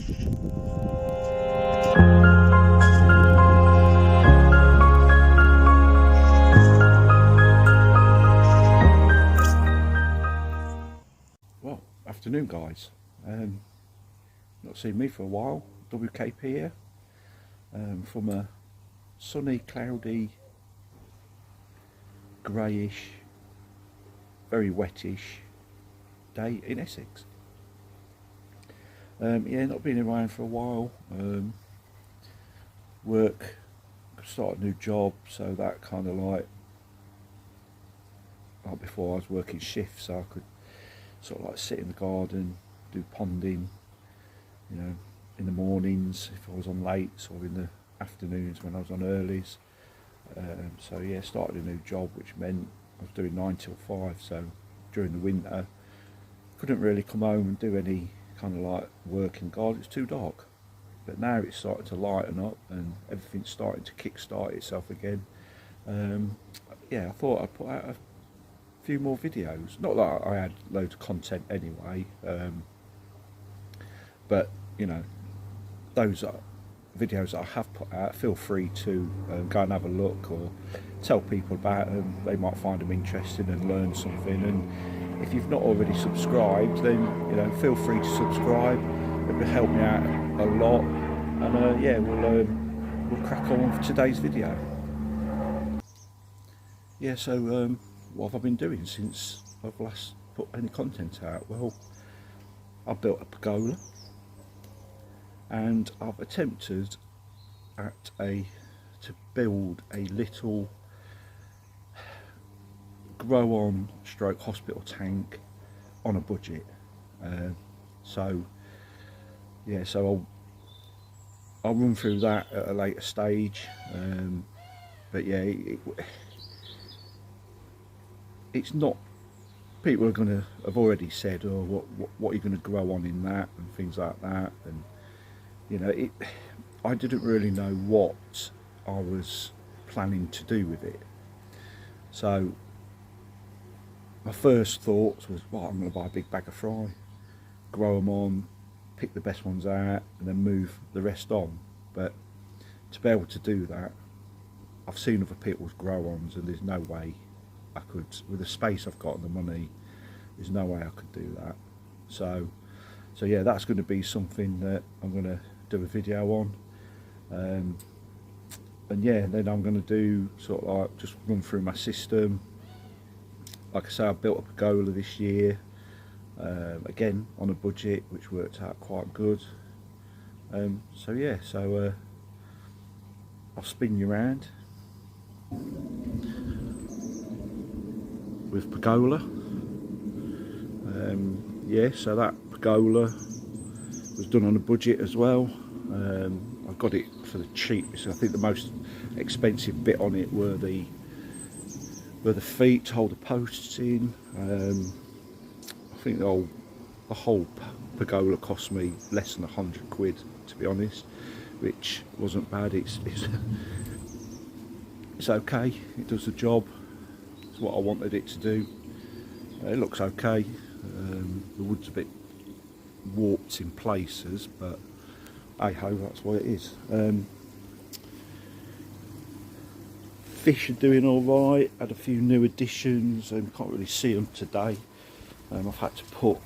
Well, afternoon guys. Not seen me for a while. WKP here. From a sunny, cloudy, greyish, very wettish day in Essex. Yeah, not been around for a while. Work, started a new job, so that kind of like before I was working shifts, so I could sort of like sit in the garden, do ponding, you know, in the mornings if I was on lates, or in the afternoons when I was on earlies. So yeah, started a new job, which meant I was doing 9 till 5, so during the winter couldn't really come home and do any kind of like work in garden. It's too dark. But now it's starting to lighten up and everything's starting to kick-start itself again. Yeah, I thought I'd put out a few more videos. Not that I had loads of content anyway, but you know, those are videos that I have put out. Feel free to go and have a look, or tell people about them. They might find them interesting and learn something. And if you've not already subscribed, then you know, feel free to subscribe. It will help me out a lot. And yeah, we'll crack on with today's video. Yeah, so what have I been doing since I've last put any content out? Well, I've built a pergola, and I've attempted to build a little grow on stroke hospital tank on a budget. So yeah, so I'll run through that at a later stage. But yeah, it's not, people are going to have already said, oh, what are you going to grow on in that and things like that, and you know, I didn't really know what I was planning to do with it. So my first thoughts was, well, I'm going to buy a big bag of fry, grow them on, pick the best ones out, and then move the rest on. But to be able to do that, I've seen other people's grow-ons, and there's no way I could, with the space I've got and the money, there's no way I could do that. So yeah, that's going to be something that I'm going to do a video on. And yeah, then I'm going to do sort of like just run through my system. Like I say, I built a pergola this year, again on a budget, which worked out quite good. So yeah, so I'll spin you around with pergola. Yeah, so that pergola was done on a budget as well. I got it for the cheapest. I think the most expensive bit on it were the feet to hold the posts in. I think the whole pergola cost me less than 100 quid, to be honest, which wasn't bad. It's okay, it does the job. It's what I wanted it to do. It looks okay. The wood's a bit warped in places, but hey ho, that's what it is. Fish are doing all right. Had a few new additions, and can't really see them today. I've had to put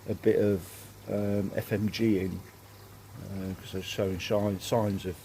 a bit of FMG in because they're showing signs of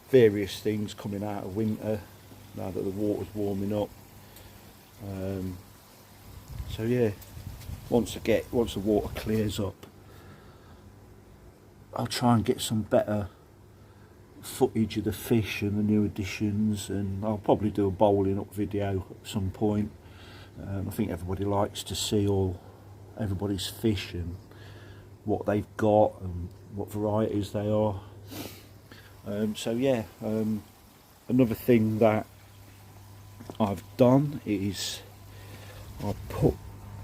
various things coming out of winter now that the water's warming up. So yeah, once the water clears up, I'll try and get some better footage of the fish and the new additions, and I'll probably do a bowling up video at some point. I think everybody likes to see everybody's fish and what they've got and what varieties they are. So yeah, another thing that I've done is I put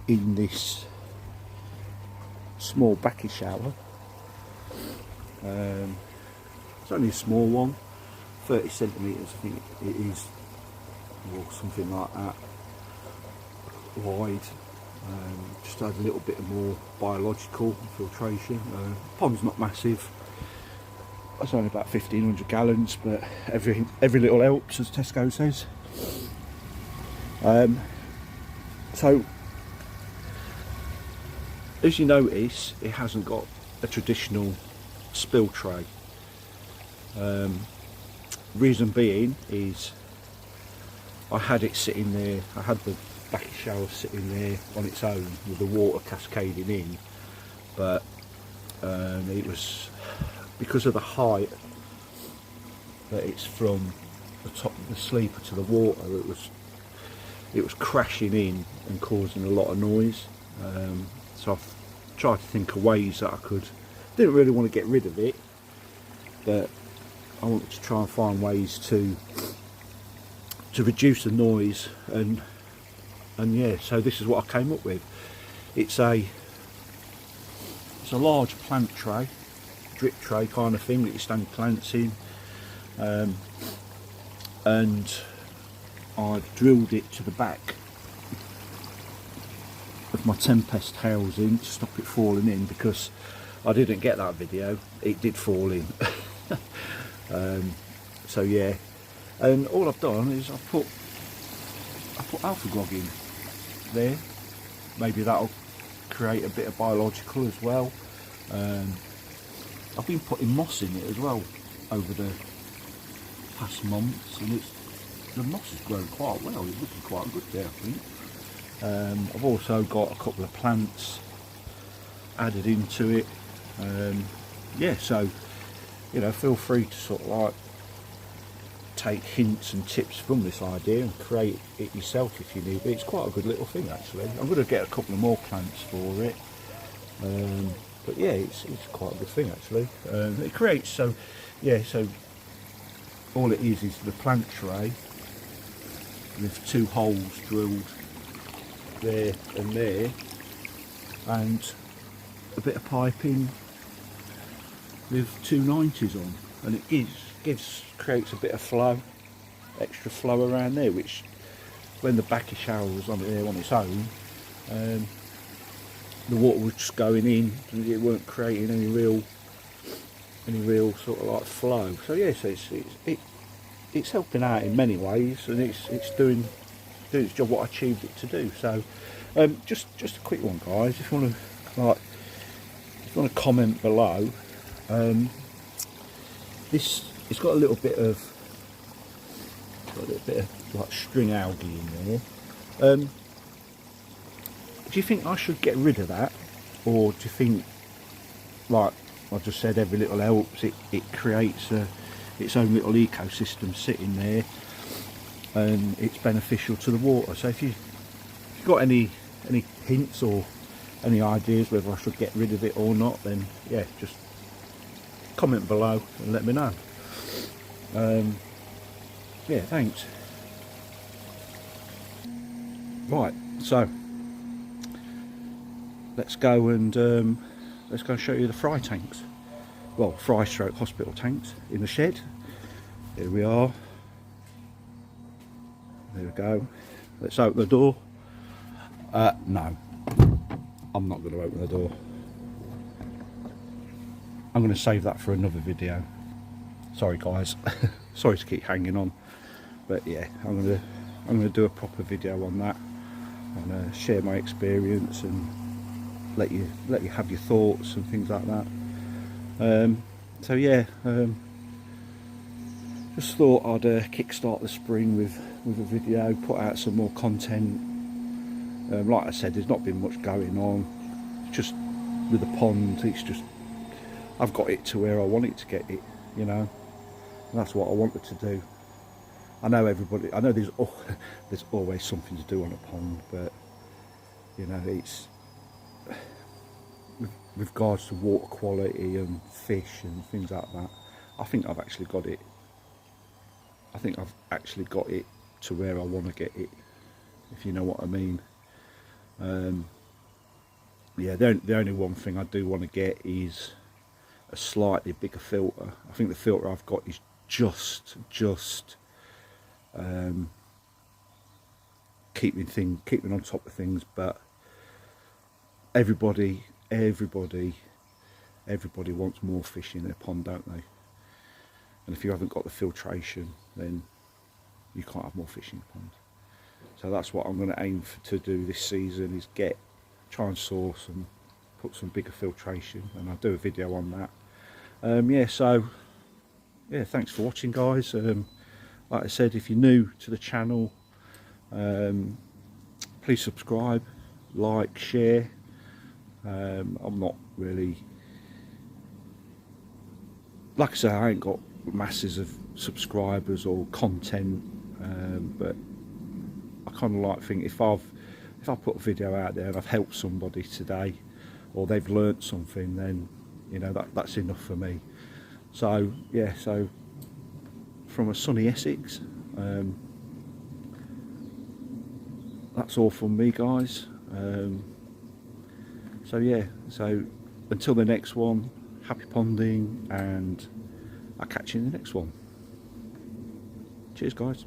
in this small backy shower. It's only a small one, 30 centimetres I think it is, or something like that, wide. Just add a little bit more biological filtration. Pond's not massive. It's only about 1,500 gallons, but every little helps, as Tesco says. So, as you notice, it hasn't got a traditional spill tray. Reason being is I had it sitting there, I had the backy shower sitting there on its own with the water cascading in, but it was because of the height that it's from the top of the sleeper to the water, it was crashing in and causing a lot of noise. So I've tried to think of ways that I could, didn't really want to get rid of it, but I wanted to try and find ways to reduce the noise, and yeah, so this is what I came up with. It's a large plant tray, drip tray kind of thing that you stand plants in, and I've drilled it to the back of my Tempest housing to stop it falling in, because I didn't get that video, it did fall in. So yeah, and all I've done is I've put AlphaGrog in there. Maybe that'll create a bit of biological as well. I've been putting moss in it as well over the past months, and the moss has grown quite well. It's looking quite good there, I think. I've also got a couple of plants added into it. Yeah, so feel free to sort of like take hints and tips from this idea and create it yourself if you need. But it's quite a good little thing actually. I'm going to get a couple of more plants for it. But yeah, it's quite a good thing actually. It creates, so all it is the plant tray with 2 holes drilled there and there, and a bit of piping with 2 90s on, and it creates a bit of flow, extra flow around there, which when the backy shower was on there on its own, the water was just going in and it weren't creating any real sort of like flow. So yes, it's helping out in many ways, and it's doing its job what I achieved it to do. So just a quick one, guys. If you want to comment below. It's got a little bit of like string algae in there. Do you think I should get rid of that, or do you think, like I just said, every little helps? It creates its own little ecosystem sitting there, and it's beneficial to the water. So if you've got any hints or any ideas whether I should get rid of it or not, then yeah, just comment below and let me know. Yeah, thanks. Right, so let's go and show you the fry tanks. Well, fry stroke hospital tanks in the shed. Here we are. There we go. Let's open the door. No, I'm not going to open the door. I'm going to save that for another video. Sorry guys, sorry to keep hanging on, but yeah, I'm going to do a proper video on that and share my experience and let you have your thoughts and things like that. So yeah, just thought I'd kickstart the spring with a video, put out some more content. Like I said, there's not been much going on. It's just with the pond, it's just I've got it to where I want it to get it, you know, and that's what I wanted to do. I know there's always something to do on a pond, but you know, it's with regards to water quality and fish and things like that, I think I've actually got it. I think I've actually got it to where I want to get it, if you know what I mean. Yeah, the only one thing I do want to get is a slightly bigger filter. I think the filter I've got is just keeping on top of things, but everybody wants more fish in their pond, don't they? And if you haven't got the filtration, then you can't have more fish in your pond. So that's what I'm going to aim to do this season, is try and source and put some bigger filtration, and I'll do a video on that. Yeah, so yeah, thanks for watching, guys. Like I said, if you're new to the channel, please subscribe, like, share. I'm not really, like I say, I ain't got masses of subscribers or content, but I kind of like think if I put a video out there and I've helped somebody today, or they've learnt something, then you know that's enough for me. So yeah, so from a sunny Essex, that's all from me, guys. So yeah, so until the next one, happy ponding, and I'll catch you in the next one. Cheers, guys.